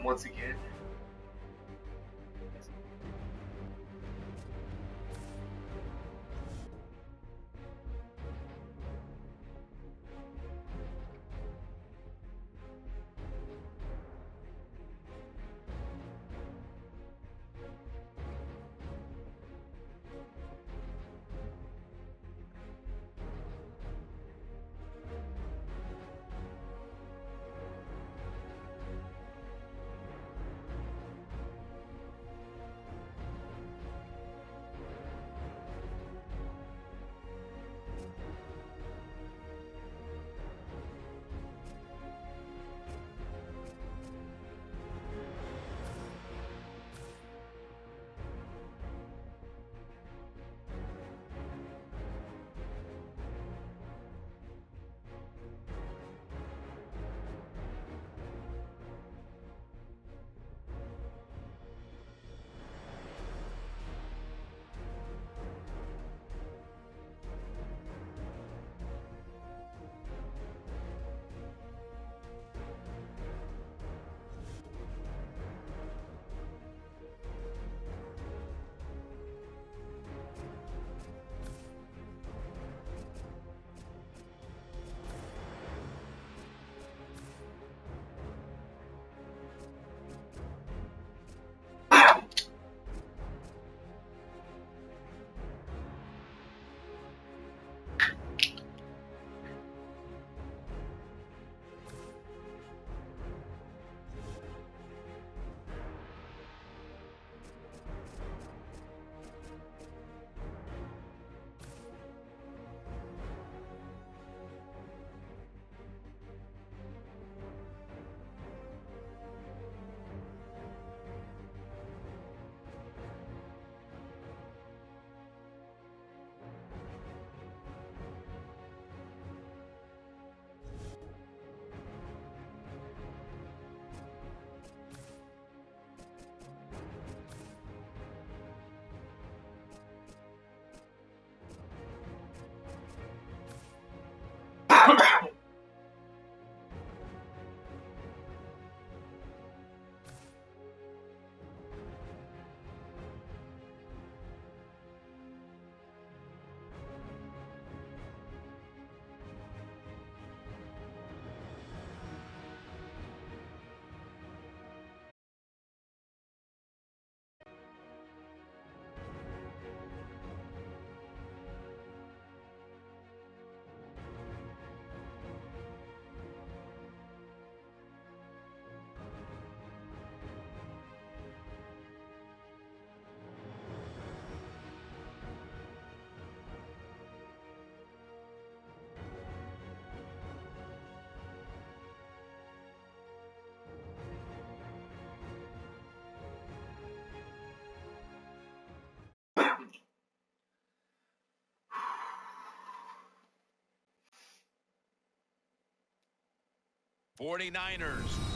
once again.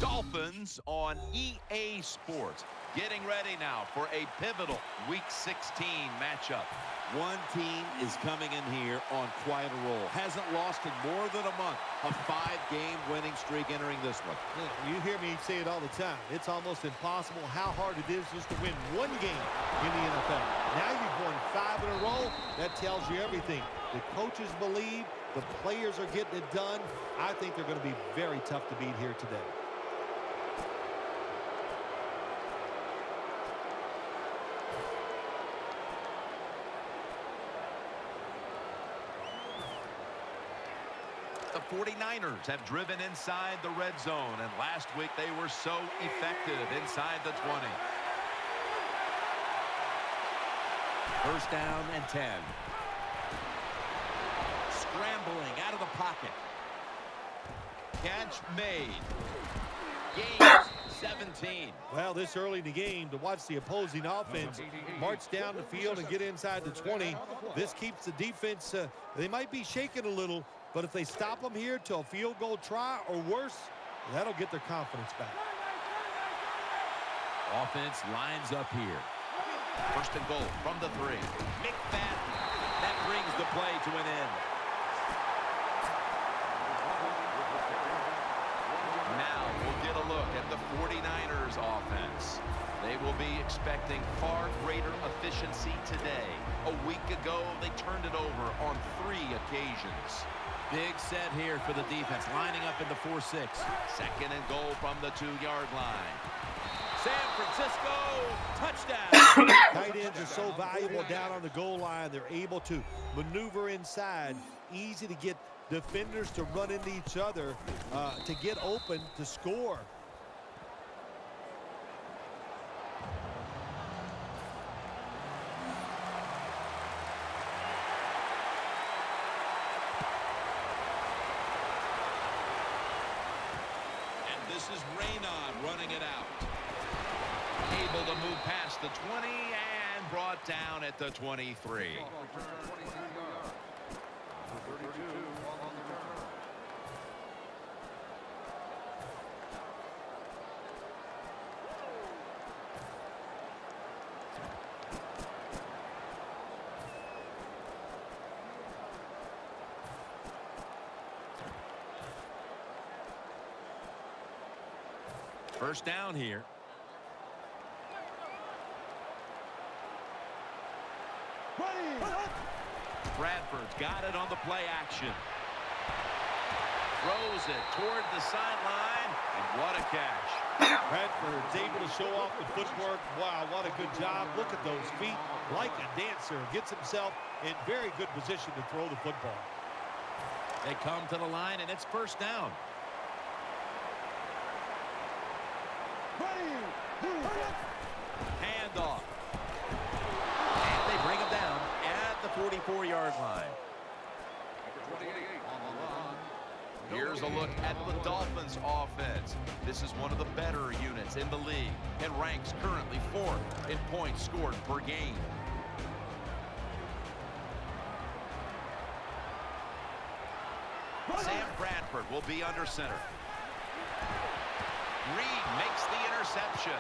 Dolphins on EA Sports. Getting ready now for a pivotal Week 16 matchup. One team is coming in here on quite a roll. Hasn't lost in more than a month. A 5-game winning streak entering this one. You hear me say it all the time. It's almost impossible how hard it is just to win one game in the NFL. Now you've won 5 in a row. That tells you everything. The coaches believe. The players are getting it done. I think they're going to be very tough to beat here today. The 49ers have driven inside the red zone, and last week they were so effective inside the 20. First down and 10. Scrambling out of the pocket. Catch made. Gains 17. Well, this early in the game, to watch the opposing offense march down the field and get inside the 20, this keeps the defense, they might be shaking a little, but if they stop them here to a field goal try or worse, that'll get their confidence back. Offense lines up here. First and goal from the 3. McFadden. That brings the play to an end. Now we'll get a look at the 49ers offense. They will be expecting far greater efficiency today. A week ago, they turned it over on 3 occasions. Big set here for the defense, lining up in the 4-6. Second and goal from the 2-yard line. San Francisco, touchdown. Tight ends are so valuable down on the goal line. They're able to maneuver inside. Easy to get defenders to run into each other, to get open, to score. This is Raynon running it out. Able to move past the 20 and brought down at the 23. First down here. Bradford's got it on the play action. Throws it toward the sideline, and what a catch. Bradford's able to show off the footwork. Wow, what a good job. Look at those feet. Like a dancer. Gets himself in very good position to throw the football. They come to the line, and it's first down. Handoff. And they bring him down at the 44-yard line. Here's a look at the Dolphins offense. This is one of the better units in the league and ranks currently 4th in points scored per game. Sam Bradford will be under center. Reed makes the interception.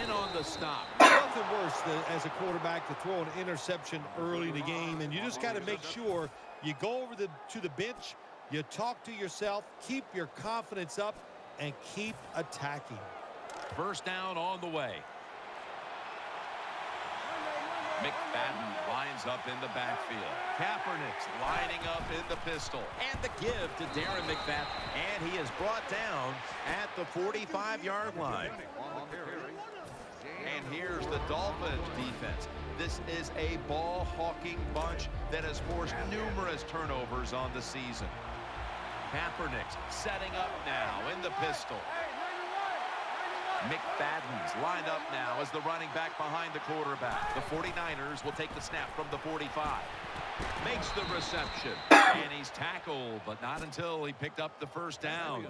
In on the stop. Nothing worse than as a quarterback to throw an interception early in the game, and you just got to make sure you go over to the bench, you talk to yourself, keep your confidence up, and keep attacking. First down on the way. McFadden lines up in the backfield. Kaepernick's lining up in the pistol. And the give to Darren McFadden. And he is brought down at the 45-yard line. And here's the Dolphins defense. This is a ball-hawking bunch that has forced numerous turnovers on the season. Kaepernick's setting up now in the pistol. McFadden's lined up now as the running back behind the quarterback. The 49ers will take the snap from the 45. Makes the reception. And he's tackled, but not until he picked up the first down.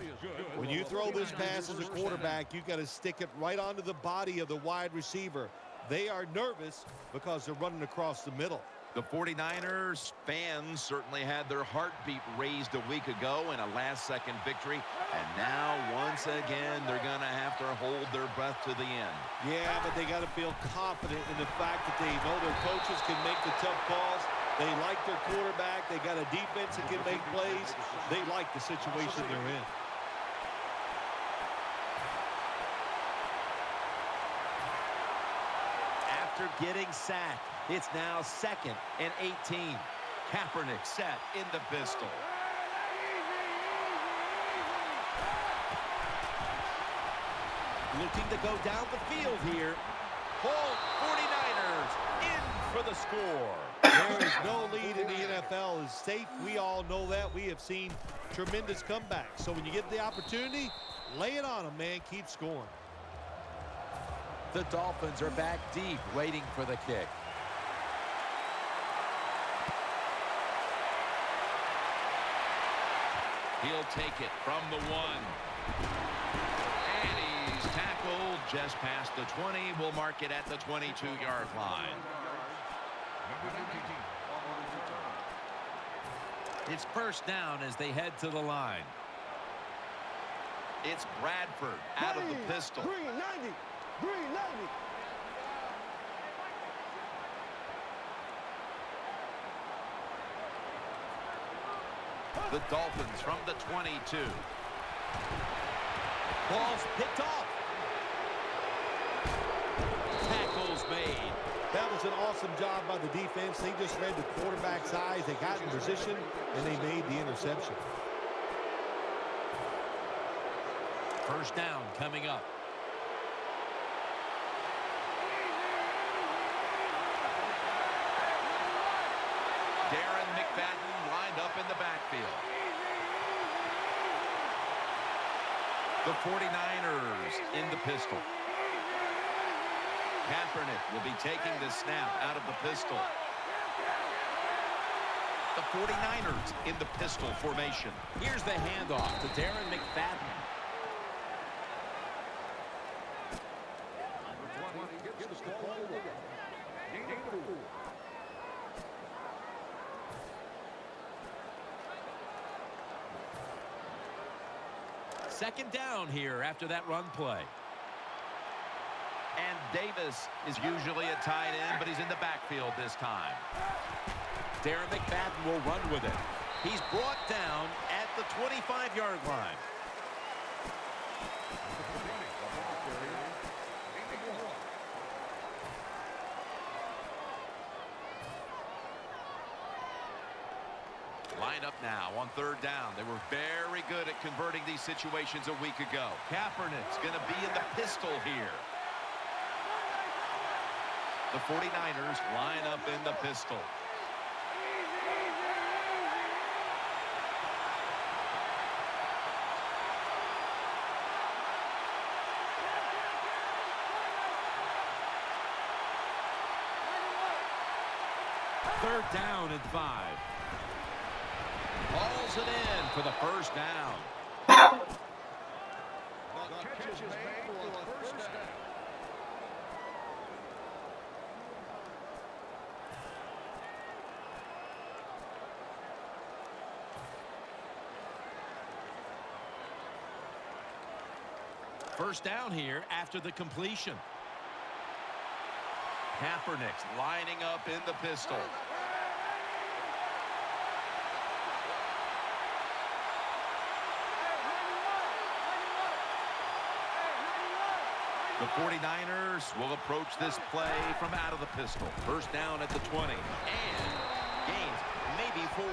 When you throw this pass as a quarterback, you got to stick it right onto the body of the wide receiver. They are nervous because they're running across the middle. The 49ers fans certainly had their heartbeat raised a week ago in a last-second victory. And now, once again, they're going to have to hold their breath to the end. Yeah, but they got to feel confident in the fact that they know their coaches can make the tough calls. They like their quarterback. They got a defense that can make plays. They like the situation they're in. After getting sacked, it's now 2nd and 18. Kaepernick set in the pistol. Looking to go down the field here. Hold 49ers in for the score. There is no lead in the NFL is safe. We all know that. We have seen tremendous comebacks. So when you get the opportunity, lay it on them, man. Keep scoring. The Dolphins are back deep, waiting for the kick. He'll take it from the 1. And he's tackled just past the 20. We'll mark it at the 22-yard line. It's first down as they head to the line. It's Bradford out of the pistol. The Dolphins from the 22. Ball's picked off. Tackles made. That was an awesome job by the defense. They just read the quarterback's eyes. They got in position, and they made the interception. First down coming up. Darren McFadden lined up in the backfield. The 49ers in the pistol. Kaepernick will be taking the snap out of the pistol. The 49ers in the pistol formation. Here's the handoff to Darren McFadden. Second down here after that run play. And Davis is usually a tight end, but he's in the backfield this time. Darren McFadden will run with it. He's brought down at the 25-yard line. Line up now on third down. They were very good at converting these situations a week ago. Kaepernick's going to be in the pistol here. The 49ers line up in the pistol. Third down and 5. Hauls it in for the first down. First down here after the completion. Kaepernick's lining up in the pistol. The 49ers will approach this play from out of the pistol. First down at the 20. And gains maybe 4.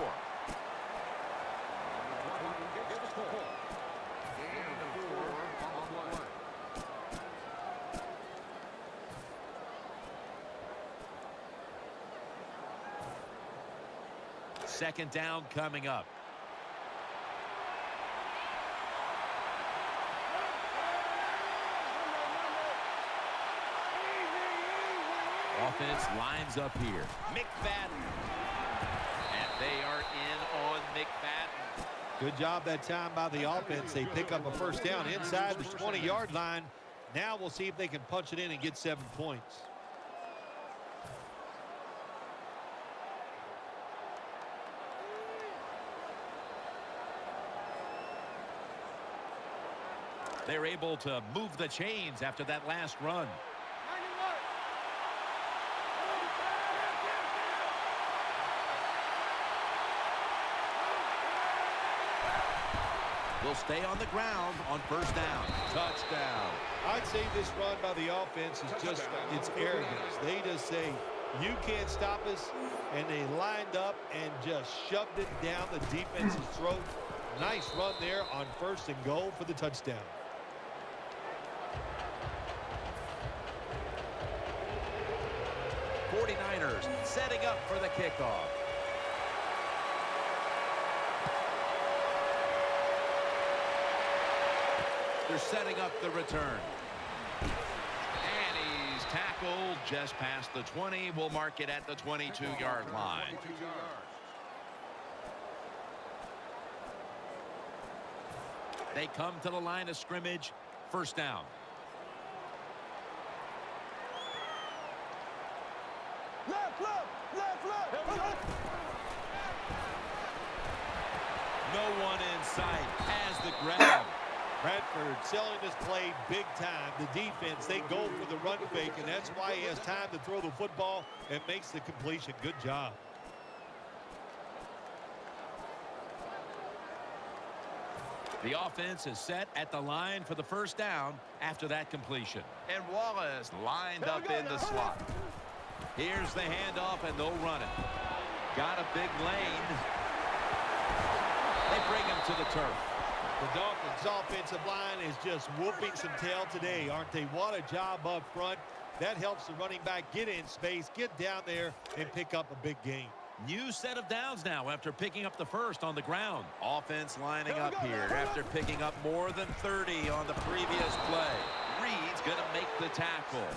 Second down coming up. Offense lines up here. McFadden. And they are in on McFadden. Good job that time by the offense. They pick up a first down inside the 20-yard line. Now we'll see if they can punch it in and get 7 points. They're able to move the chains after that last run. Will stay on the ground on first down. Touchdown. I'd say this run by the offense is just, it's arrogance. They just say, you can't stop us, and they lined up and just shoved it down the defense's throat. Nice run there on first and goal for the touchdown. ers setting up for the kickoff. They're setting up the return. And he's tackled just past the 20. We'll mark it at the 22-yard line. They come to the line of scrimmage. First down. No one in sight. Has the grab. Bradford selling this play big time. The defense, they go for the run fake, and that's why he has time to throw the football and makes the completion. Good job. The offense is set at the line for the first down after that completion. And Wallace lined up in the slot. Here's the handoff, and they'll run it. Got a big lane. They bring him to the turf. The Dolphins' offensive line is just whooping some tail today, aren't they? What a job up front. That helps the running back get in space, get down there, and pick up a big gain. New set of downs now after picking up the first on the ground. Offense lining up here after picking up more than 30 on the previous play. Reed's going to make the tackle.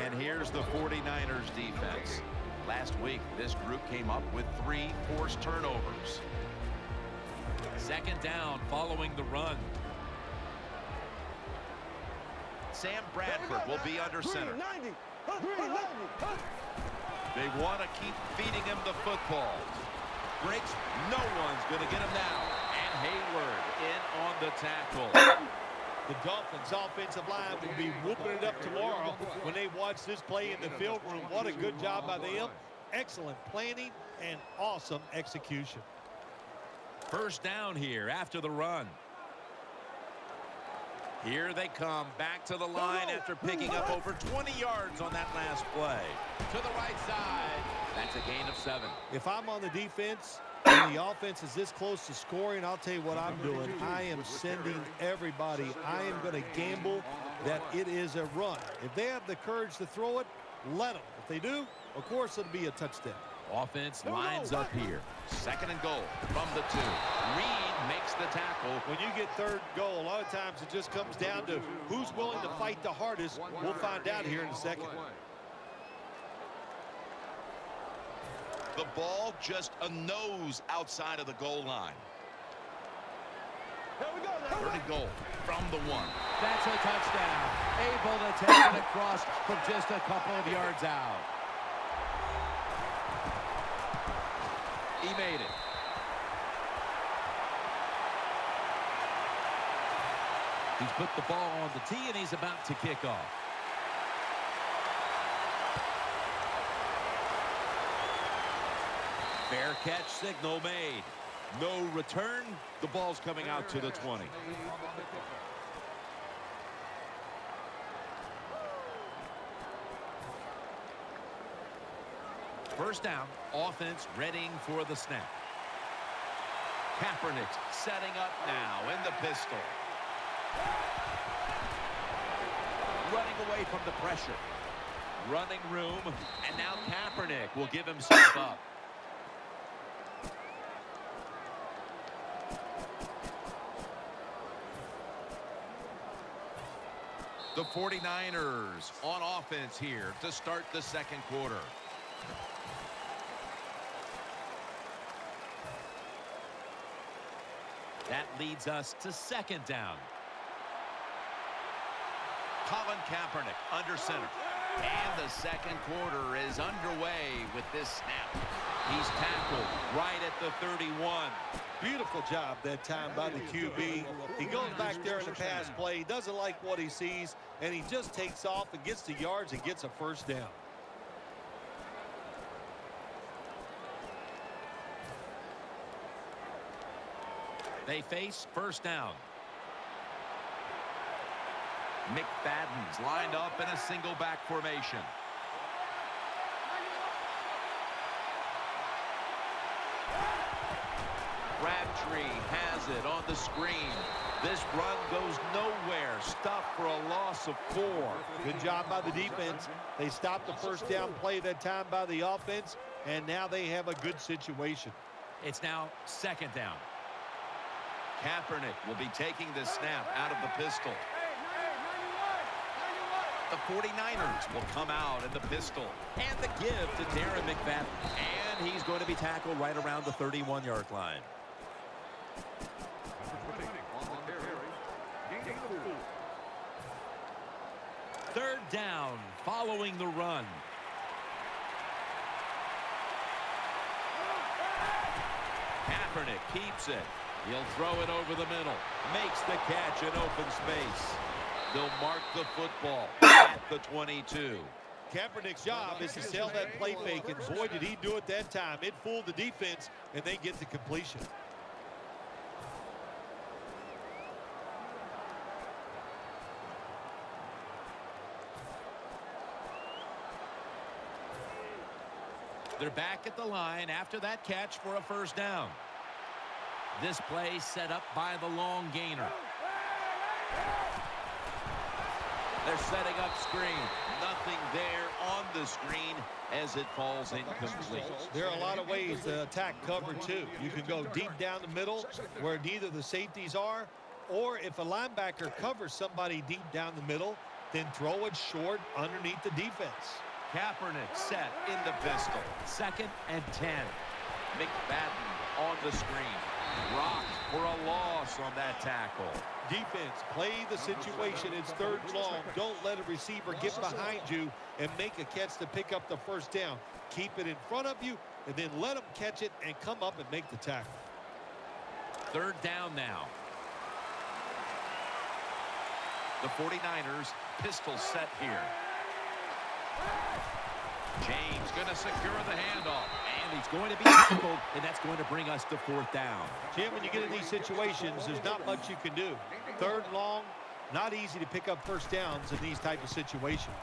And here's the 49ers defense. Last week, this group came up with 3 forced turnovers. Second down following the run. Sam Bradford will be under center. They want to keep feeding him the football. Breaks. No one's going to get him now. And Hayward in on the tackle. The Dolphins' offensive line will be whooping it up tomorrow when they watch this play in the field room. What a good job by them. Excellent planning and awesome execution. First down here after the run. Here they come back to the line after picking up over 20 yards on that last play. To the right side. That's a gain of 7. If I'm on the defense and the offense is this close to scoring, I'll tell you what I'm doing. I am sending everybody. I am going to gamble that it is a run. If they have the courage to throw it, let them. If they do, of course it'll be a touchdown. Offense lines up here. Second and goal from the 2. Reed makes the tackle. When you get third goal, a lot of times it just comes down to who's willing to fight the hardest. We'll find out here in a second. The ball just a nose outside of the goal line. Third and goal from the 1. That's a touchdown. Able to take it across from just a couple of yards out. He made it. He's put the ball on the tee, and he's about to kick off. Fair catch signal made. No return. The ball's coming out to the 20. First down, offense readying for the snap. Kaepernick setting up now in the pistol. Running away from the pressure. Running room, and now Kaepernick will give himself up. The 49ers on offense here to start the second quarter. That leads us to second down. Colin Kaepernick under center. And the second quarter is underway with this snap. He's tackled right at the 31. Beautiful job that time by the QB. He goes back there in the pass play. He doesn't like what he sees, and he just takes off and gets the yards and gets a first down. They face first down. McFadden's lined up in a single back formation. Crabtree has it on the screen. This run goes nowhere. Stuffed for a loss of 4. Good job by the defense. They stopped the first down play that time by the offense, and now they have a good situation. It's now second down. Kaepernick will be taking the snap out of the pistol. The 49ers will come out in the pistol. And the give to Darren McFadden. And he's going to be tackled right around the 31-yard line. Third down following the run. Kaepernick keeps it. He'll throw it over the middle. Makes the catch in open space. They'll mark the football at the 22. Kaepernick's job is to sell that play fake, and boy, did he do it that time. It fooled the defense, and they get the completion. They're back at the line after that catch for a first down. This play set up by the long gainer. They're setting up screen. Nothing there on the screen as it falls incomplete. There are a lot of ways to attack cover, too. You can go deep down the middle where neither the safeties are, or if a linebacker covers somebody deep down the middle, then throw it short underneath the defense. Kaepernick set in the pistol. 2nd and 10. McFadden on the screen. Rocked for a loss on that tackle. Defense, play the situation. It's 3rd and long. Don't let a receiver get behind you and make a catch to pick up the first down. Keep it in front of you, and then let them catch it and come up and make the tackle. 3rd down now. The 49ers pistol set here. James going to secure the handoff, and he's going to be tackled, and that's going to bring us to 4th down. Jim, when you get in these situations, there's not much you can do. 3rd and long, not easy to pick up first downs in these type of situations.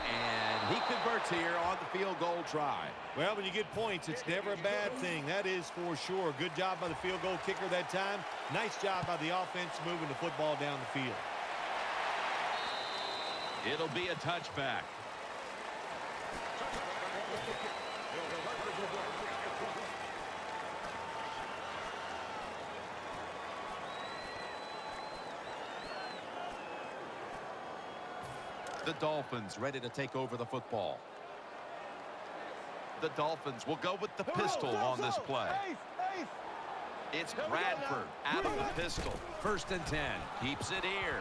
And he converts here on the field goal try. Well, when you get points, it's never a bad thing. That is for sure. Good job by the field goal kicker that time. Nice job by the offense moving the football down the field. It'll be a touchback. The Dolphins ready to take over the football. The Dolphins will go with the pistol on this play. It's Bradford out of the pistol. 1st and 10. Keeps it here.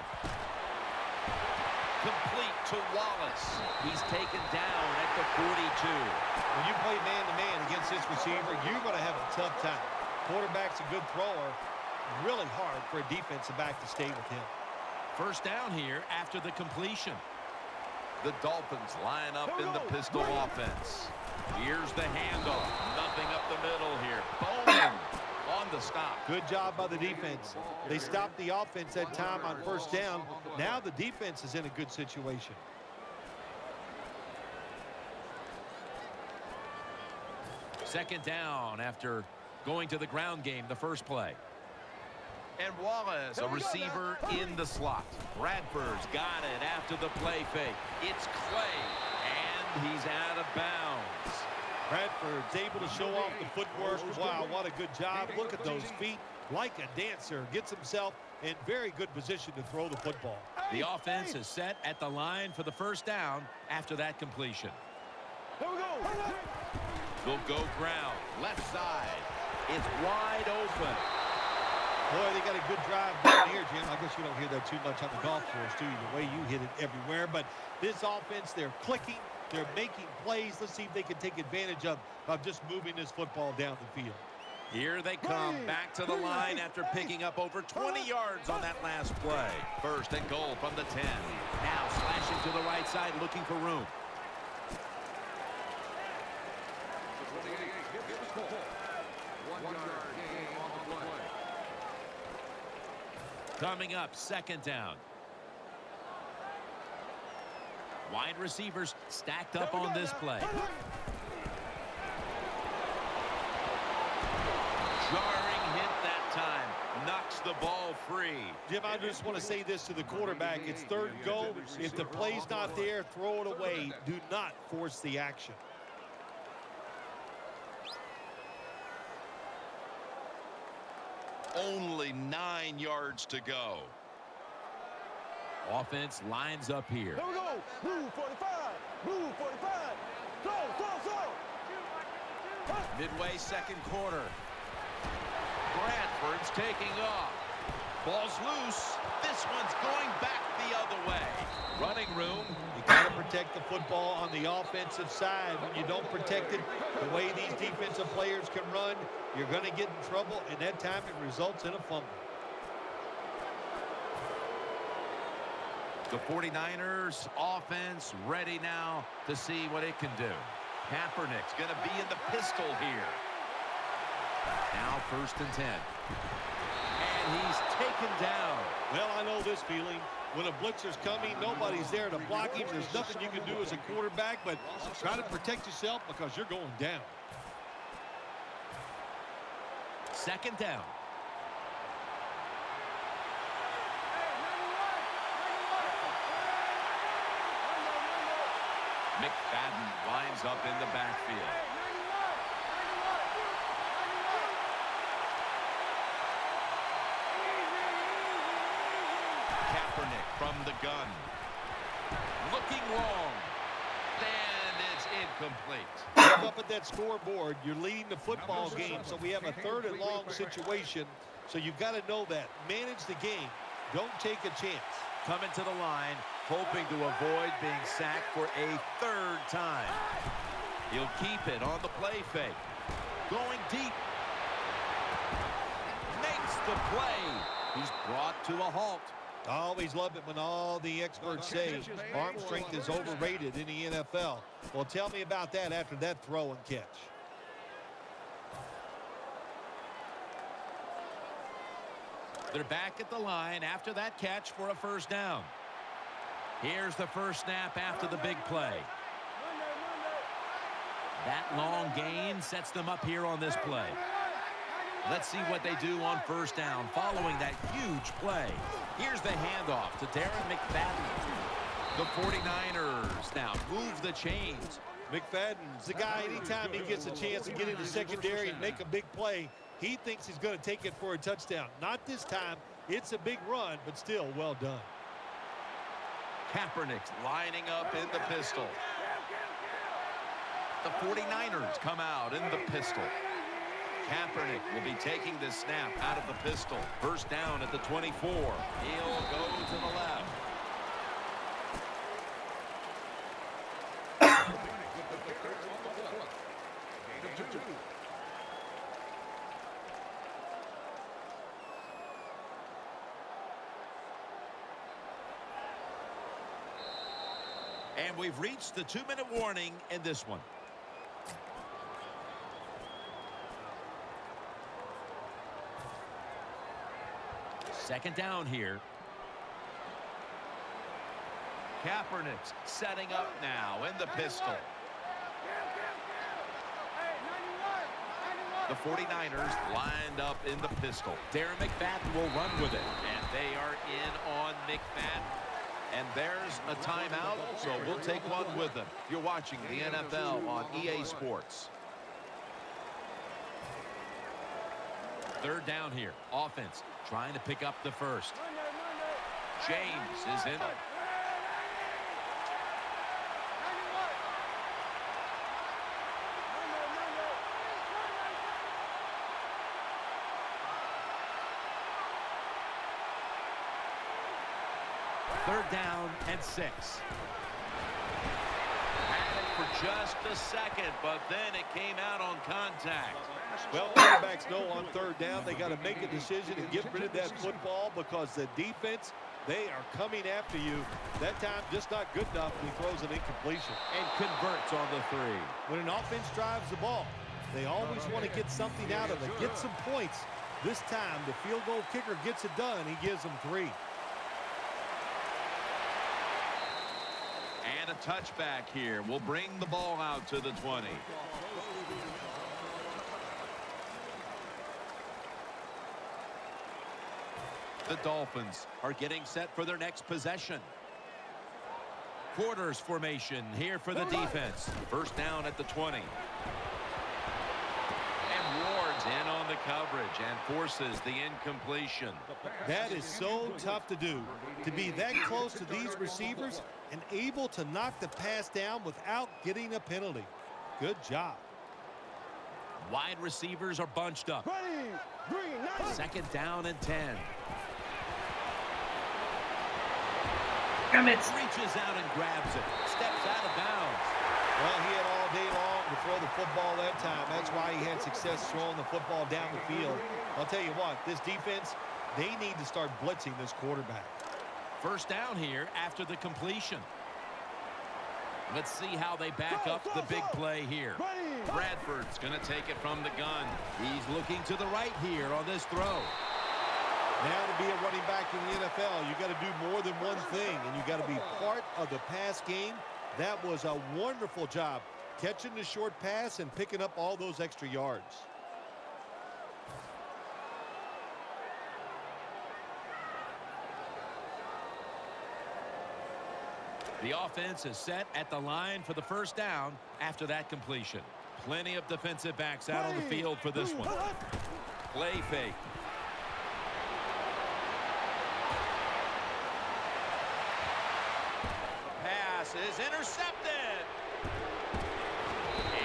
Complete to Wallace. He's taken down at the 42. When you play man-to-man against this receiver, you're going to have a tough time. Quarterback's a good thrower. Really hard for a defensive back to stay with him. 1st down here after the completion. The Dolphins line up in the pistol offense. Here's the handoff. Nothing up the middle here. Bowman on the stop. Good job by the defense. They stopped the offense that time on 1st down. Now the defense is in a good situation. Second down after going to the ground game the first play. And Wallace, a receiver in the slot. Bradford's got it after the play fake. It's Clay, and he's out of bounds. Bradford's able to show off the footwork. Wow, what a good job. Look at those feet. Like a dancer. Gets himself in very good position to throw the football. The offense is set at the line for the 1st down after that completion. Here we go. They'll go ground. Left side. It's wide open. Boy, they got a good drive down here, Jim. I guess you don't hear that too much on the golf course, do you? The way you hit it everywhere. But this offense, they're clicking. They're making plays. Let's see if they can take advantage of just moving this football down the field. Here they come back to the line after picking up over 20 yards on that last play. 1st and goal from the 10. Now slashing to the right side, looking for room. Coming up, 2nd down. Wide receivers stacked up on this play. Jarring hit that time. Knocks the ball free. Jim, I just want to say this to the quarterback. It's 3rd and goal. If the play's not there, throw it away. Do not force the action. Only 9 yards to go. Offense lines up here. Here we go. Move 45. Move 45. Go, go, go. Midway 2nd quarter. Bradford's taking off. Ball's loose. This one's going back the other way. Running room. You got to protect the football on the offensive side. When you don't protect it, the way these defensive players can run, you're going to get in trouble, and that time it results in a fumble. The 49ers offense ready now to see what it can do. Kaepernick's going to be in the pistol here. Now 1st and 10. And he's taken down. Well, I know this feeling. When a blitzer's coming, nobody's there to block him. There's nothing you can do as a quarterback, but try to protect yourself because you're going down. 2nd down. McFadden lines up in the backfield. Kaepernick from the gun. Looking long. And it's incomplete. Look up at that scoreboard. You're leading the football game, so we have a 3rd and long situation. So you've got to know that. Manage the game. Don't take a chance. Coming to the line, hoping to avoid being sacked for a 3rd time. He'll keep it on the play fake. Going deep. Makes the play. He's brought to a halt. I always love it when all the experts say arm strength is overrated in the NFL. Well, tell me about that after that throw and catch. They're back at the line after that catch for a 1st down. Here's the 1st snap after the big play. That long gain sets them up here on this play. Let's see what they do on 1st down following that huge play. Here's the handoff to Darren McFadden. The 49ers now move the chains. McFadden's the guy, anytime he gets a chance to get into secondary and make a big play, he thinks he's going to take it for a touchdown. Not this time. It's a big run, but still well done. Kaepernick's lining up in the pistol. The 49ers come out in the pistol. Kaepernick will be taking the snap out of the pistol. 1st down at the 24. He'll go to the left. And we've reached the 2-minute warning in this one. Second down here. Kaepernick's setting up now in the pistol. The 49ers lined up in the pistol. Darren McFadden will run with it. And they are in on McFadden. And there's a timeout, so we'll take one with them. You're watching the NFL on EA Sports. 3rd down here. Offense trying to pick up the 1st. James is in. Third down and 6. Had it for just a second, but then it came out on contact. Well, quarterbacks know on 3rd down they got to make a decision and get rid of that football because the defense, they are coming after you. That time just not good enough, and he throws an incompletion. And converts on the 3. When an offense drives the ball, they always want to get something out of it, get some points. This time, the field goal kicker gets it done. He gives them 3. And a touchback here will bring the ball out to the 20. The Dolphins are getting set for their next possession. Quarters formation here for the defense. 1st down at the 20. And Ward's in on the coverage and forces the incompletion. That is so tough to do, to be that close to these receivers and able to knock the pass down without getting a penalty. Good job. Wide receivers are bunched up. 2nd down and 10. Reaches out and grabs it. Steps out of bounds. Well, he had all day long to throw the football that time. That's why he had success throwing the football down the field. I'll tell you what, this defense, they need to start blitzing this quarterback. First down here after the completion. Let's see how they back up the big play here. Bradford's going to take it from the gun. He's looking to the right here on this throw. Now to be a running back in the NFL, you got to do more than one thing, and you got to be part of the pass game. That was a wonderful job, catching the short pass and picking up all those extra yards. The offense is set at the line for the first down after that completion. Plenty of defensive backs out on the field for this one. Play fake. Pass is intercepted.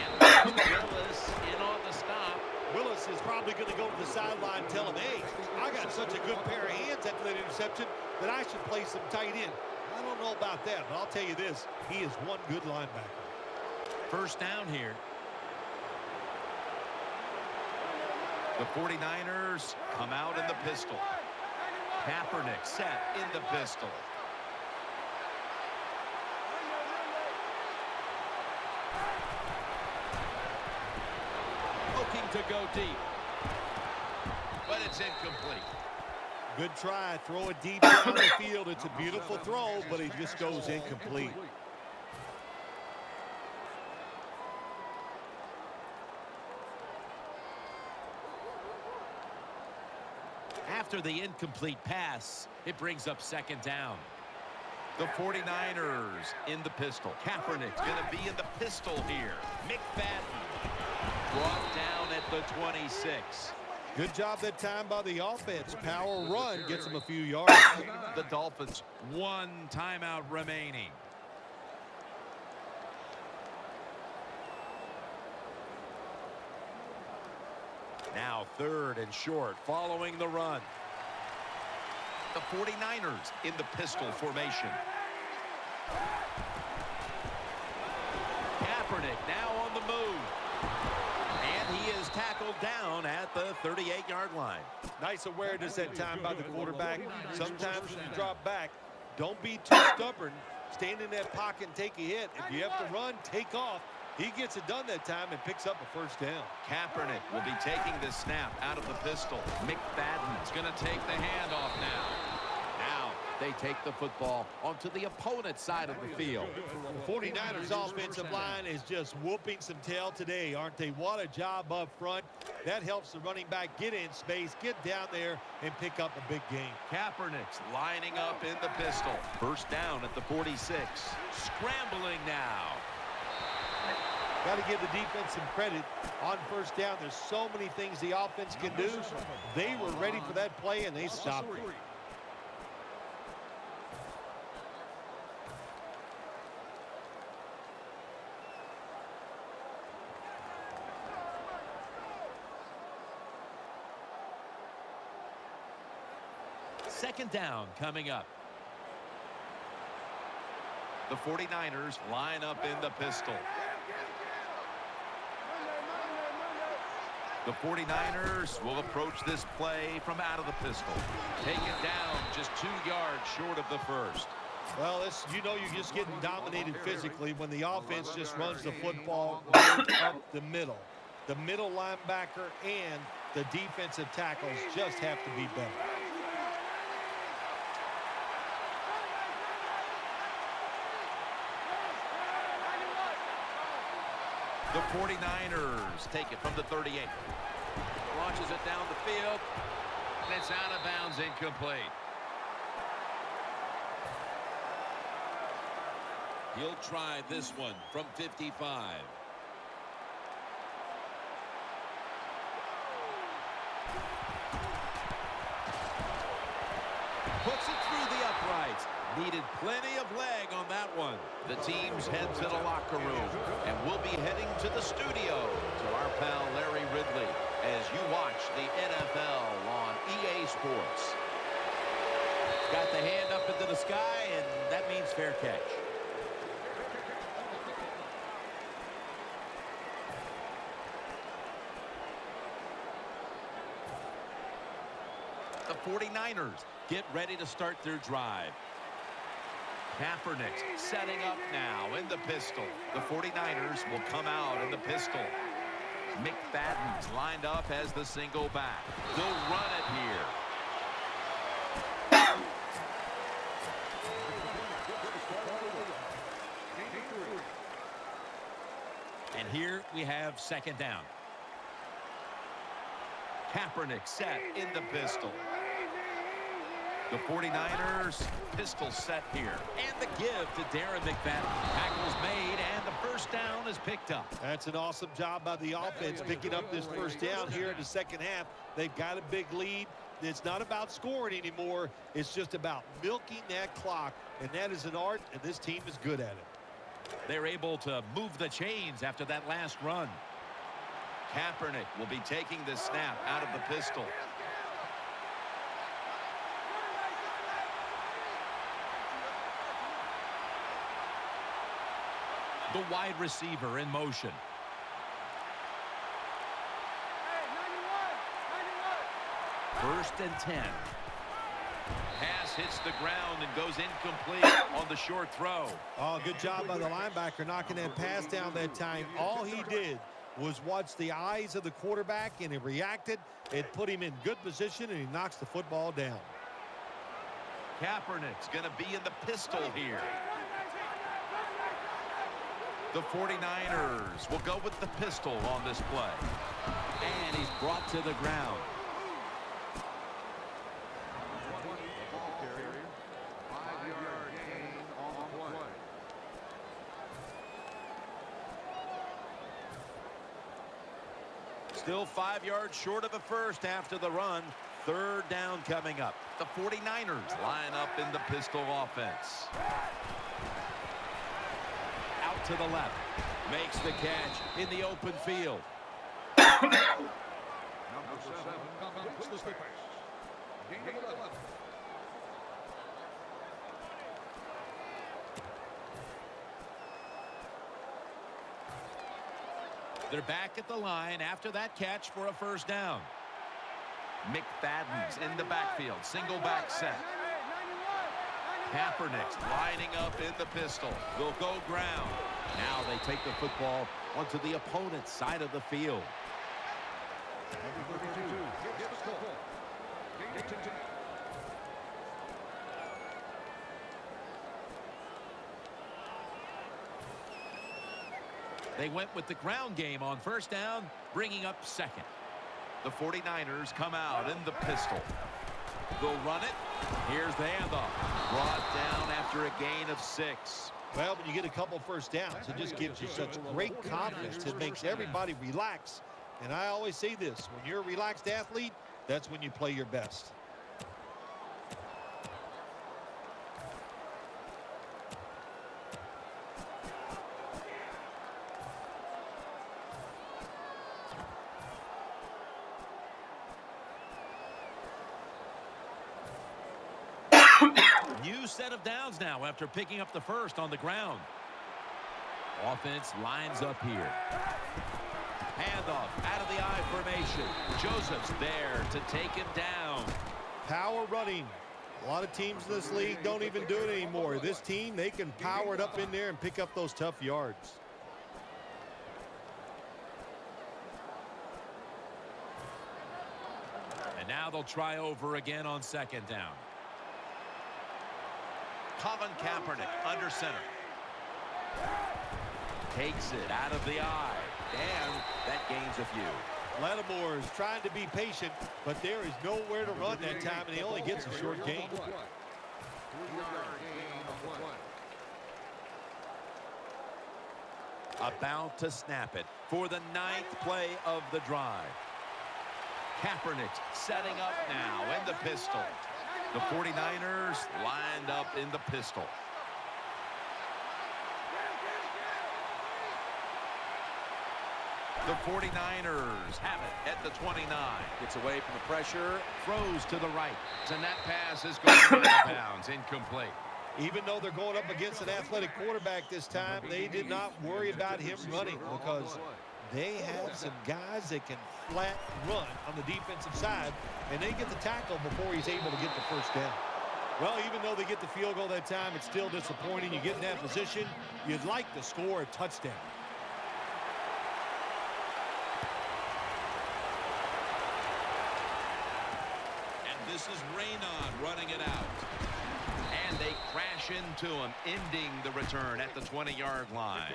And Willis in on the stop. Willis is probably going to go to the sideline and tell him, hey, I got such a good pair of hands after that interception that I should play some tight end. I don't know about that, but I'll tell you this, he is one good linebacker. First down here. The 49ers come out in the pistol. Kaepernick set in the pistol. Looking to go deep. But it's incomplete. Good try. Throw it deep down the field. It's a beautiful throw, but he just goes incomplete. After the incomplete pass, it brings up second down. The 49ers in the pistol. Kaepernick's going to be in the pistol here. McFadden brought down at the 26. Good job that time by the offense. Power run gets him a few yards. The Dolphins. One timeout remaining. Now third and short following the run. The 49ers in the pistol formation. Kaepernick now on the move. And he is tackled down at the 38-yard line. Nice awareness that time by the quarterback. Sometimes when you drop back, don't be too stubborn. Stand in that pocket and take a hit. If you have to run, take off. He gets it done that time and picks up a first down. Kaepernick will be taking this snap out of the pistol. McFadden's going to take the handoff now. Now they take the football onto the opponent's side of the field. The 49ers offensive line is just whooping some tail today, aren't they? What a job up front. That helps the running back get in space, get down there, and pick up a big gain. Kaepernick's lining up in the pistol. First down at the 46. Scrambling now. Got to give the defense some credit on first down. There's so many things the offense can do. They were ready for that play, and they stopped it. Second down coming up. The 49ers line up in the pistol. The 49ers will approach this play from out of the pistol. Take it down just 2 yards short of the first. Well, you're just getting dominated physically when the offense just runs the football right up the middle. The middle linebacker and the defensive tackles just have to be better. The 49ers take it from the 38. Launches it down the field. And it's out of bounds, incomplete. He'll try this one from 55. Puts it through the uprights. Needed plenty of leg on that one. The teams head to the locker room, and we'll be heading to the studio to our pal Larry Ridley as you watch the NFL on EA Sports. Got the hand up into the sky, and that means fair catch. The 49ers get ready to start their drive. Kaepernick setting up now in the pistol. The 49ers will come out in the pistol. McFadden's lined up as the single back. They'll run it here. And here we have second down. Kaepernick set in the pistol. The 49ers pistol set here. And the give to Darren McFadden. Tackle's made, and the first down is picked up. That's an awesome job by the offense picking up this first down here in the second half. They've got a big lead. It's not about scoring anymore. It's just about milking that clock, and that is an art, and this team is good at it. They're able to move the chains after that last run. Kaepernick will be taking the snap out of the pistol. The wide receiver in motion. First and 10. Pass hits the ground and goes incomplete on the short throw. Oh, good job by the linebacker knocking that pass down that time. All he did was watch the eyes of the quarterback, and he reacted. It put him in good position, and he knocks the football down. Kaepernick's going to be in the pistol here. The 49ers will go with the pistol on this play. And he's brought to the ground. Still 5 yards short of a first after the run. Third down coming up. The 49ers line up in the pistol offense. Out to the left. Makes the catch in the open field. Number 7 completes the space. Gain of 11. They're back at the line after that catch for a first down. McFadden's in the backfield. Single back set. Kaepernick's lining up in the pistol. They'll go ground. Now they take the football onto the opponent's side of the field. Number 32 gets the ball. Gain of 10. They went with the ground game on first down, bringing up second. The 49ers come out in the pistol. They'll run it. Here's the handoff. Brought down after a gain of 6. Well, when you get a couple first downs, it just gives you such great confidence. It makes everybody relax. And I always say this, when you're a relaxed athlete, that's when you play your best. New set of downs now after picking up the first on the ground. Offense lines up here. Handoff out of the I formation. Joseph's there to take him down. Power running. A lot of teams in this league don't even do it anymore. This team, they can power it up in there and pick up those tough yards. And now they'll try over again on second down. Colin Kaepernick under center. Takes it out of the eye. And that gains a few. Lattimore is trying to be patient, but there is nowhere to run that time, and he only gets a short gain. About to snap it for the 9th play of the drive. Kaepernick setting up now in the pistol. The 49ers lined up in the pistol. The 49ers have it at the 29. Gets away from the pressure. Throws to the right. And that pass is going out of bounds. Incomplete. Even though they're going up against an athletic quarterback this time, they did not worry about him running because they have some guys that can flat run on the defensive side, and they get the tackle before he's able to get the first down. Well, even though they get the field goal that time, it's still disappointing. You get in that position, you'd like to score a touchdown. And this is Raynon running it out. And they crash into him, ending the return at the 20-yard line.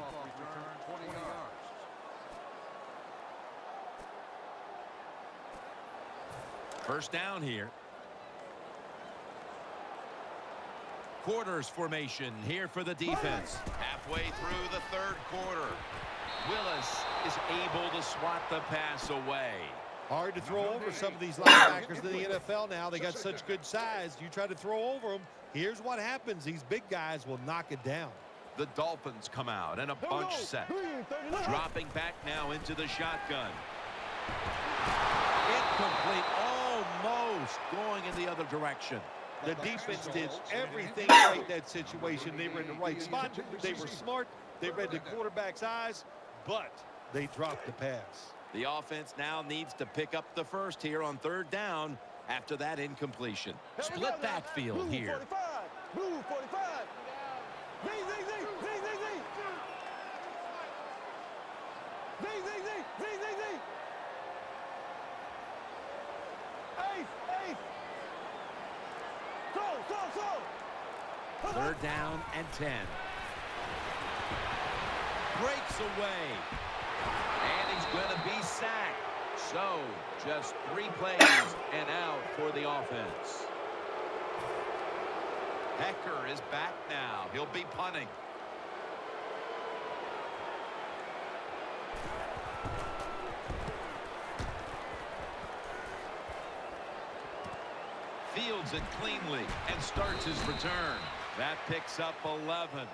First down here. Quarters formation here for the defense. Halfway through the third quarter, Willis is able to swat the pass away. Hard to throw over some of these linebackers in the NFL now. They got such good size. You try to throw over them, here's what happens. These big guys will knock it down. The Dolphins come out and a bunch set. Dropping back now into the shotgun. Incomplete, almost going in the other direction. The defense did everything right in that situation. They were in the right spot. They were smart. They read the quarterback's eyes, but they dropped the pass. The offense now needs to pick up the first here on third down after that incompletion. Split backfield here. Blue 45. Z, Z, Z, Z, Z, Z. Z, Z, Z, Z, Z, Z. Ace, ace. Go. Third down and 10. Breaks away. And he's going to be sacked. So, just 3 plays and out for the offense. Hecker is back now. He'll be punting. Fields it cleanly and starts his return. That picks up 11.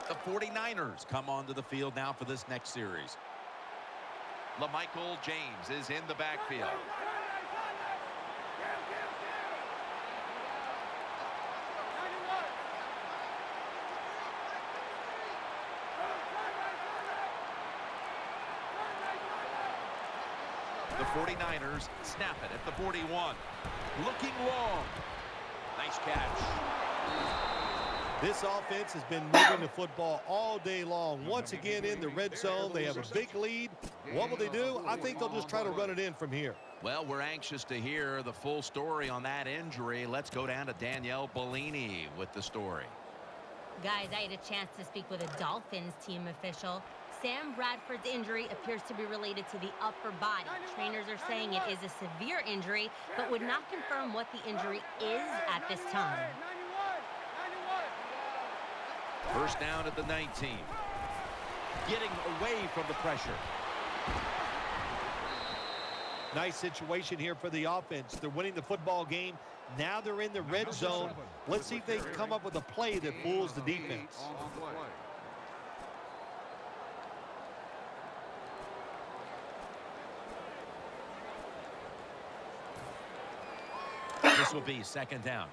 The 49ers come onto the field now for this next series. LaMichael James is in the backfield. The 49ers snap it at the 41. Looking long. Nice catch. This offense has been moving the football all day long. Once again in the red zone, they have a big lead. What will they do? I think they'll just try to run it in from here. Well, we're anxious to hear the full story on that injury. Let's go down to Danielle Bellini with the story. Guys, I had a chance to speak with a Dolphins team official. Sam Bradford's injury appears to be related to the upper body. Trainers are saying it is a severe injury, but would not confirm what the injury is at this time. First down at the 19. Getting away from the pressure. Nice situation here for the offense. They're winning the football game. Now they're in the red zone. Let's see if they can come up with a play that fools the defense. This will be second down.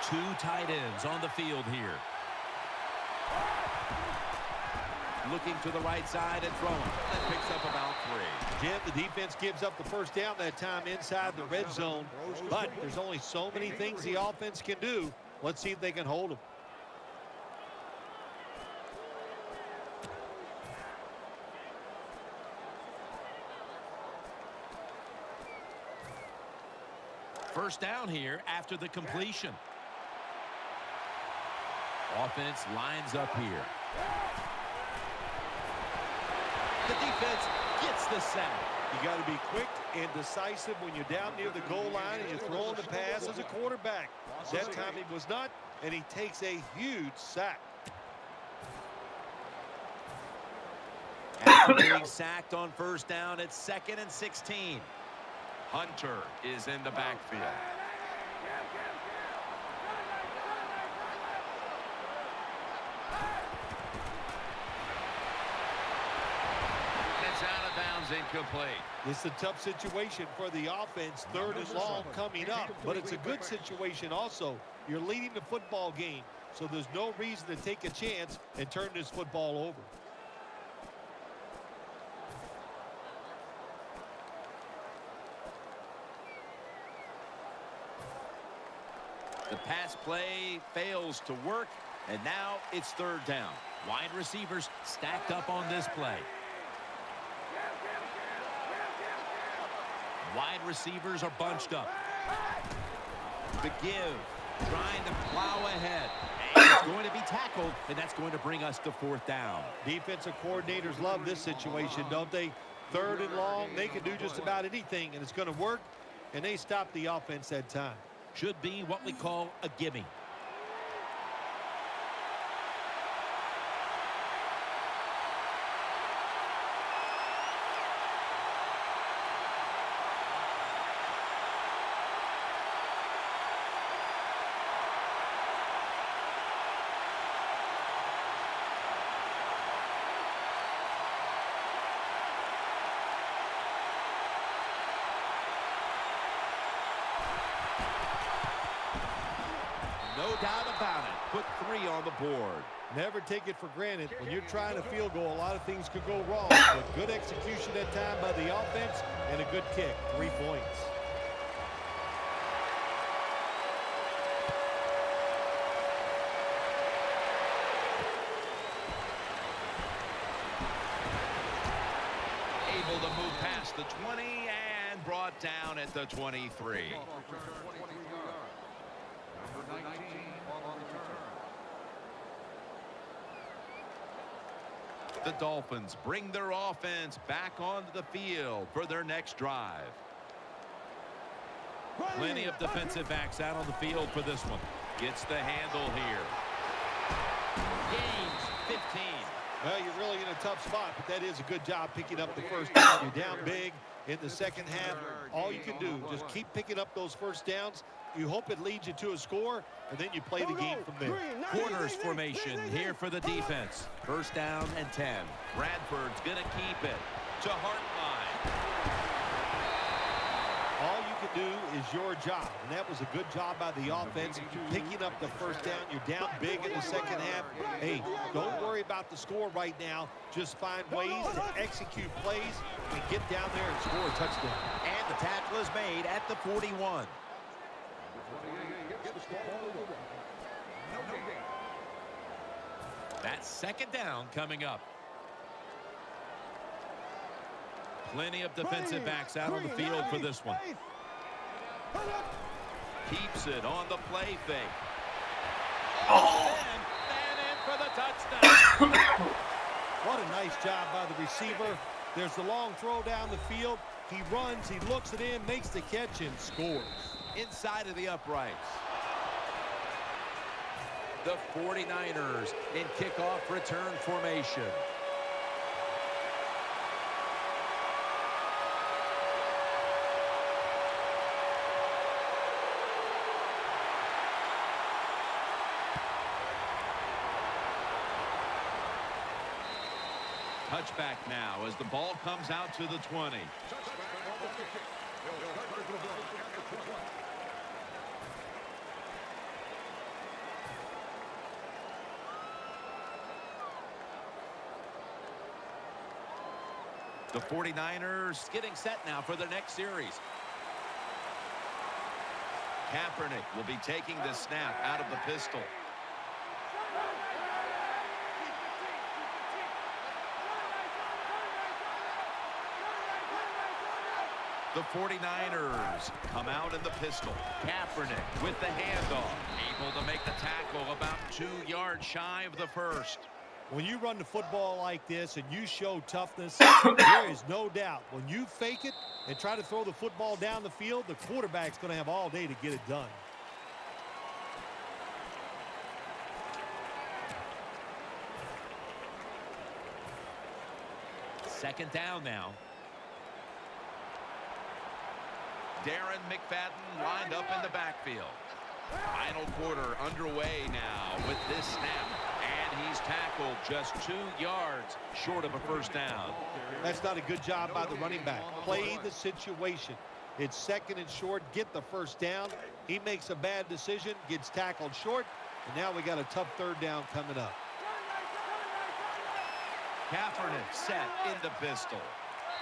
2 tight ends on the field here. Looking to the right side and throwing. That picks up about 3. Jim, the defense gives up the first down that time inside the red zone. But there's only so many things the offense can do. Let's see if they can hold them. First down here after the completion. Offense lines up here. The defense gets the sack. You got to be quick and decisive when you're down near the goal line and you're throwing the pass as a quarterback. That time he was not, and he takes a huge sack. After being sacked on first down, it's 2nd and 16. Hunter is in the backfield. out of bounds, incomplete. It's a tough situation for the offense. 3rd and long coming up, but it's a good situation also. You're leading the football game, so there's no reason to take a chance and turn this football over. The pass play fails to work, and now it's 3rd down. Wide receivers stacked up on this play. Wide receivers are bunched up. The give, trying to plow ahead. And it's going to be tackled, and that's going to bring us to 4th down. Defensive coordinators love this situation, don't they? 3rd and long, they can do just about anything, and it's going to work, and they stop the offense that time. Should be what we call a gimme. No doubt about it. Put 3 on the board. Never take it for granted. When you're trying a field goal, a lot of things could go wrong. But good execution that time by the offense and a good kick. 3 points. Able to move past the 20 and brought down at the 23. The Dolphins bring their offense back onto the field for their next drive. Plenty of defensive backs out on the field for this one. Gets the handle here. Gains 15. Well, you're really in a tough spot, but that is a good job picking up the 1st down. You're down big in the 2nd half. All you can do, just keep picking up those 1st downs. You hope it leads you to a score, and then you play the game from there. Quarters formation here for the defense. 1st down and 10. Bradford's going to keep it to Hartline. All you can do is your job, and that was a good job by the offense. Picking up the 1st down, you're down big in the 2nd half. Hey, don't worry about the score right now. Just find ways to execute plays and get down there and score a touchdown. And the tackle is made at the 41. That's 2nd down coming up. Plenty of defensive backs out on the field for this one. Keeps it on the play fake. And in for the touchdown. What a nice job by the receiver. There's the long throw down the field. He runs, he looks it in, makes the catch, and scores. Inside of the uprights. The 49ers in kickoff return formation. Touchback now as the ball comes out to the 20. The 49ers Getting set now for their next series. Kaepernick will be taking the snap out of the pistol. The 49ers come out in the pistol. Kaepernick with the handoff. Able to make the tackle about 2 yards shy of the 1st. When you run the football like this and you show toughness, there is no doubt. When you fake it and try to throw the football down the field, the quarterback's going to have all day to get it done. Second down now. Darren McFadden lined up in the backfield. Final quarter underway now with this snap. And he's tackled just 2 yards short of a first down. That's not a good job by the running back. Play the situation. It's second and short. Get the first down. He makes a bad decision, gets tackled short, and now we got a tough third down coming up. Kaepernick set in the pistol.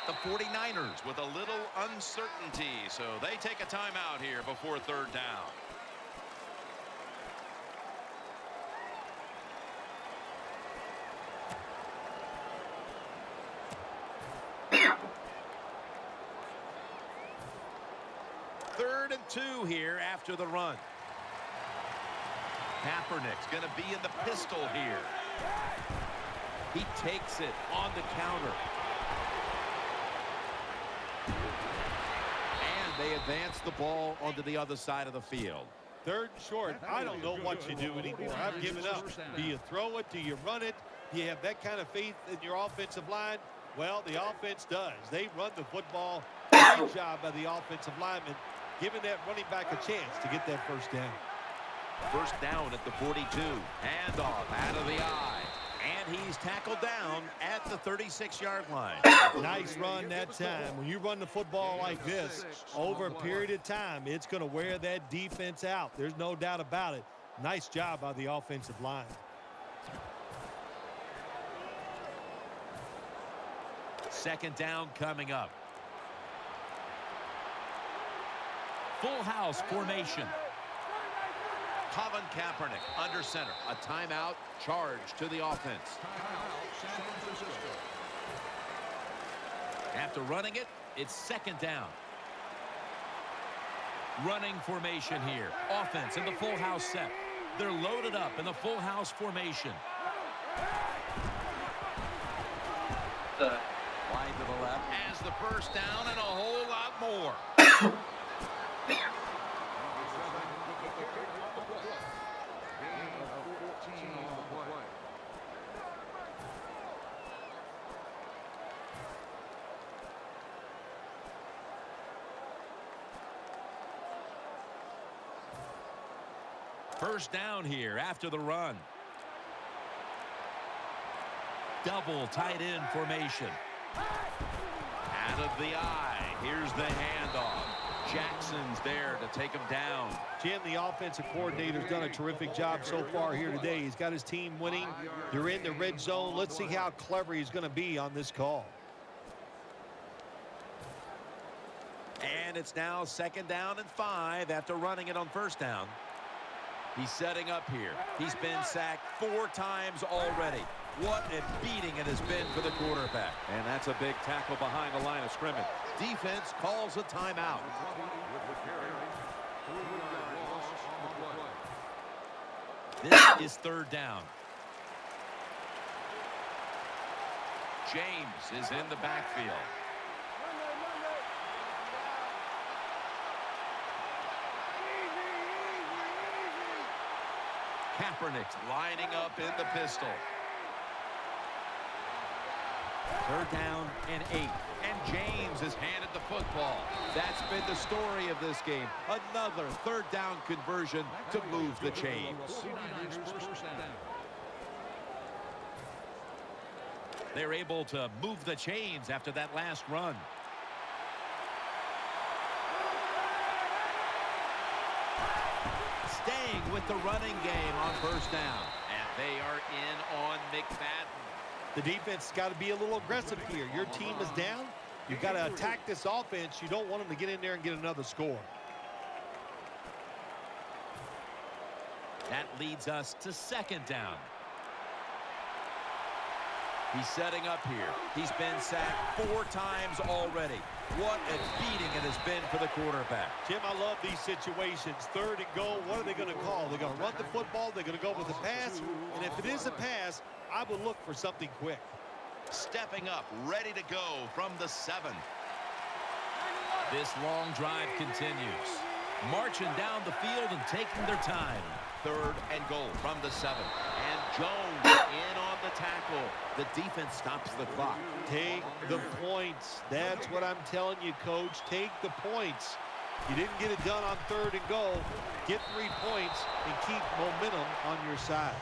The 49ers with a little uncertainty, so they take a timeout here before third down. Third and 2 here after the run. Kaepernick's going to be in the pistol here. He takes it on the counter. And they advance the ball onto the other side of the field. Third and short. I don't know what you do anymore. I've given up. Do you throw it? Do you run it? Do you have that kind of faith in your offensive line? Well, the offense does. They run the football. Great job by the offensive lineman, giving that running back a chance to get that first down. First down at the 42. Handoff out of the eye. And he's tackled down at the 36-yard line. Nice run that time. When you run the football like this, over a period of time, it's going to wear that defense out. There's no doubt about it. Nice job by the offensive line. Second down coming up. Full house formation. Colin Kaepernick under center. A timeout charge to the offense. After running it, it's second down. Running formation here. Offense in the full house set. They're loaded up in the full house formation. Wide to the left. Has the first down and a whole lot more. First down here after the run. Double tight end formation. Out of the eye. Here's the handoff. Jackson's there to take him down. Jim, the offensive coordinator's done a terrific job so far here today. He's got his team winning. They're in the red zone. Let's see how clever he's going to be on this call. And it's now second down and 5 after running it on first down. He's setting up here. He's been sacked 4 times already. What a beating it has been for the quarterback. And that's a big tackle behind the line of scrimmage. Defense calls a timeout. This is third down. James is in the backfield. Kaepernick's lining up in the pistol. Third down and 8. And James has handed the football. That's been the story of this game. Another third down conversion to move the chains. They're able to move the chains after that last run. Staying with the running game on first down. And they are in on McFadden. The defense has got to be a little aggressive here. Your team is down. You've got to attack this offense. You don't want them to get in there and get another score. That leads us to second down. He's setting up here. He's been sacked 4 times already. What a beating it has been for the quarterback. Jim, I love these situations. Third and goal, what are they going to call? They're going to run the football. They're going to go with a pass. And if it is a pass, I would look for something quick. Stepping up, ready to go from the 7. This long drive continues. Marching down the field and taking their time. Third and goal from the 7. And Jones in on the tackle. The defense stops the clock. Take the points. That's what I'm telling you, Coach. Take the points. You didn't get it done on third and goal. Get 3 points and keep momentum on your side.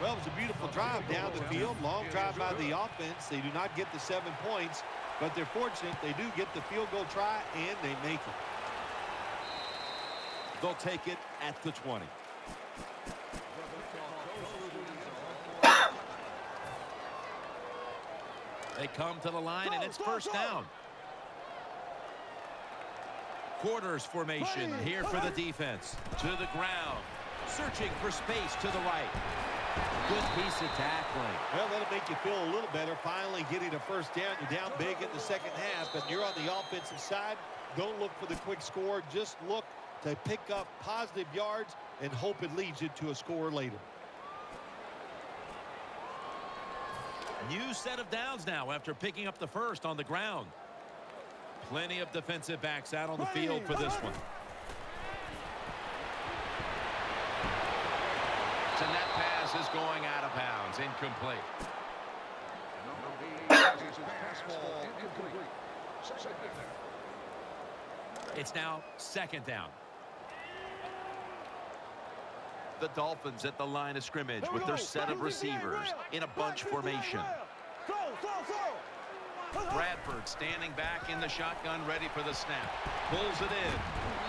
Well, it was a beautiful drive down the field. Long drive by the offense. They do not get the 7 points, but they're fortunate. They do get the field goal try, and they make it. They'll take it at the 20. They come to the line, and it's first down. Quarters formation here for the defense. To the ground. Searching for space to the right. Good piece of tackling. Well, that'll make you feel a little better. Finally getting a first down. You're down big in the second half, but you're on the offensive side. Don't look for the quick score. Just look to pick up positive yards and hope it leads you to a score later. New set of downs now after picking up the first on the ground. Plenty of defensive backs out on the field for this one. And that pass is going out of bounds, incomplete. It's now second down. The Dolphins at the line of scrimmage with their set of receivers in a bunch formation. Bradford standing back in the shotgun, ready for the snap. Pulls it in.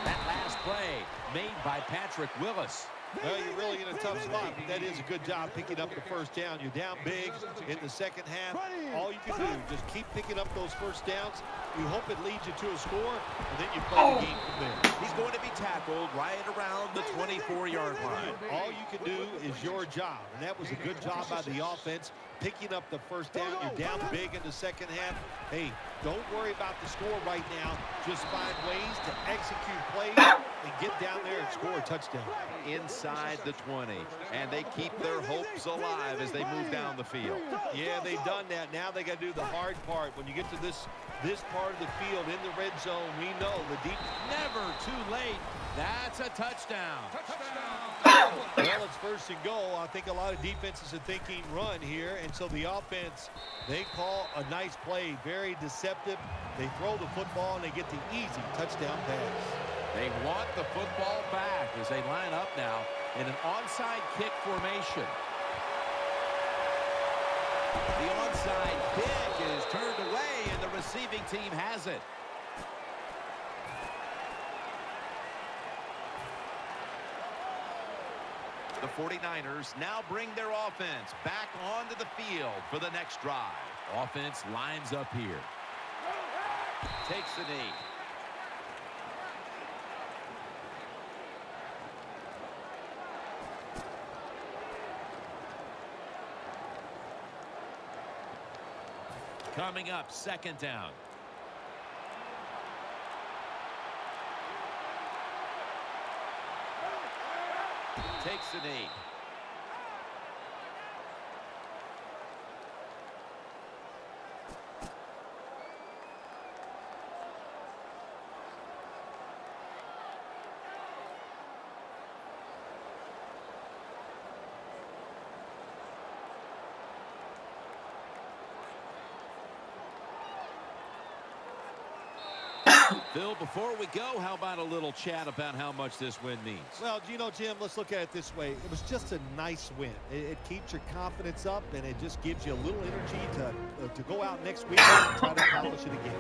That last play made by Patrick Willis. Well, you're really in a tough spot, but that is a good job picking up the first down. You're down big in the second half. All you can do, just keep picking up those first downs. You hope it leads you to a score, and then you play the game from there. He's going to be tackled right around the 24-yard line. All you can do is your job, and that was a good job by the offense, picking up the first down. You're down big in the second half. Hey, don't worry about the score right now. Just find ways to execute plays and get down there and score a touchdown. Inside the 20, and they keep their hopes alive as they move down the field. Yeah, they've done that. Now they got to do the hard part. When you get to this part of the field in the red zone, we know the deep. Never too late. That's a touchdown. Well, it's first and goal. I think a lot of defenses are thinking run here, and so the offense, they call a nice play, very deceptive. They throw the football, and they get the easy touchdown pass. They want the football back as they line up now in an onside kick formation. The onside kick is turned away, and the receiving team has it. The 49ers now bring their offense back onto the field for the next drive. Offense lines up here. Takes the knee. Coming up, second down. Takes the knee. Phil, before we go, how about a little chat about how much this win means? Well, you know, Jim, let's look at it this way. It was just a nice win. It keeps your confidence up, and it just gives you a little energy to go out next week and try to accomplish it again.